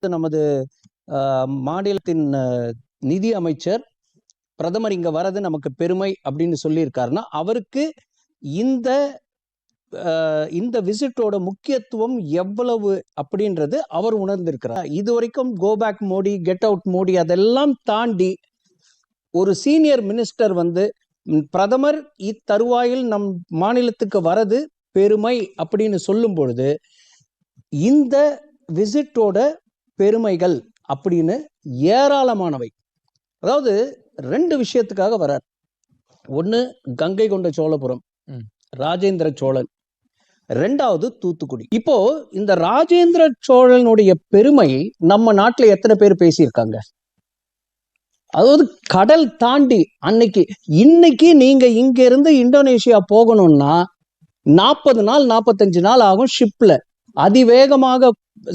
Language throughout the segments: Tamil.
நமது மாநிலத்தின் நிதி அமைச்சர் பிரதமர் இங்க வரது நமக்கு பெருமை அப்படின்னு சொல்லியிருக்காருன்னா அவருக்கு இந்த இந்த விசிட்டோட முக்கியத்துவம் எவ்வளவு அப்படின்றது அவர் உணர்ந்திருக்கிறார். இது வரைக்கும் go back Modi, get out Modi அதெல்லாம் தாண்டி ஒரு சீனியர் மினிஸ்டர் வந்து பிரதமர் இத்தருவாயில் நம் மாநிலத்துக்கு வரது பெருமை அப்படின்னு சொல்லும் பொழுது இந்த விசிட்டோட பெருமைகள் அப்படின்னு ஏராளமானவை. அதாவது 2 விஷயத்துக்காக வரார். ஒன்று கங்கை கொண்ட சோழபுரம், ராஜேந்திர சோழன், 2வது தூத்துக்குடி. இப்போ இந்த ராஜேந்திர சோழனுடைய பெருமை நம்ம நாட்டில் எத்தனை பேர் பேசியிருக்காங்க? அதாவது கடல் தாண்டி இன்னைக்கு நீங்க இங்க இருந்து இந்தோனேஷியா போகணும்னா 40 நாள் 45 நாள் ஆகும். ஷிப்ல அதிவேகமாக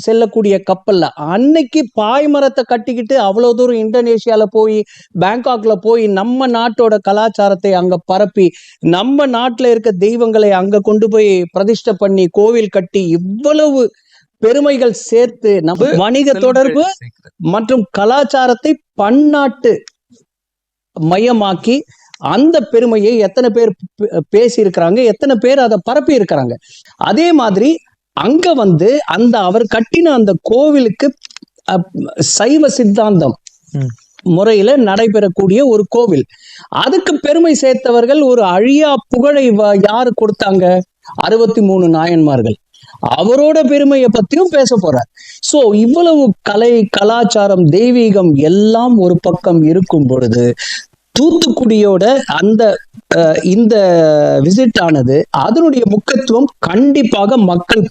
செல்லக்கூடிய கப்பல்ல அன்னைக்கு பாய்மரத்தை கட்டிக்கிட்டு அவ்வளவு தூரம் இந்தோனேஷியால போய் பேங்காக்ல போய் நம்ம நாட்டோட கலாச்சாரத்தை அங்க பரப்பி நம்ம நாட்டுல இருக்க தெய்வங்களை அங்க கொண்டு போய் பிரதிஷ்டை பண்ணி கோவில் கட்டி இவ்வளவு பெருமைகள் சேர்த்து நம்ம வணிக தொடர்பு மற்றும் கலாச்சாரத்தை பன்னாட்டு மையமாக்கி அந்த பெருமையை எத்தனை பேர் பேசி இருக்கிறாங்க, எத்தனை பேர் அதை பரப்பி இருக்கிறாங்க. அதே மாதிரி அங்க வந்து அவர் கட்டின அந்த கோவிலுக்கு சைவ சித்தாந்தம் முறையில நடைபெறக்கூடிய ஒரு கோவில், அதுக்கு பெருமை சேர்த்தவர்கள் ஒரு அழியா புகழை யாரு கொடுத்தாங்க? 63 நாயன்மார்கள். அவரோட பெருமையை பத்தியும் பேச போறார். சோ இவ்வளவு கலை, கலாச்சாரம், தெய்வீகம் எல்லாம் ஒரு பக்கம் இருக்கும் பொழுது தூத்துக்குடியோட இந்த விசிட் ஆனது அதனுடைய முக்கியத்துவம் கண்டிப்பாக மக்கள்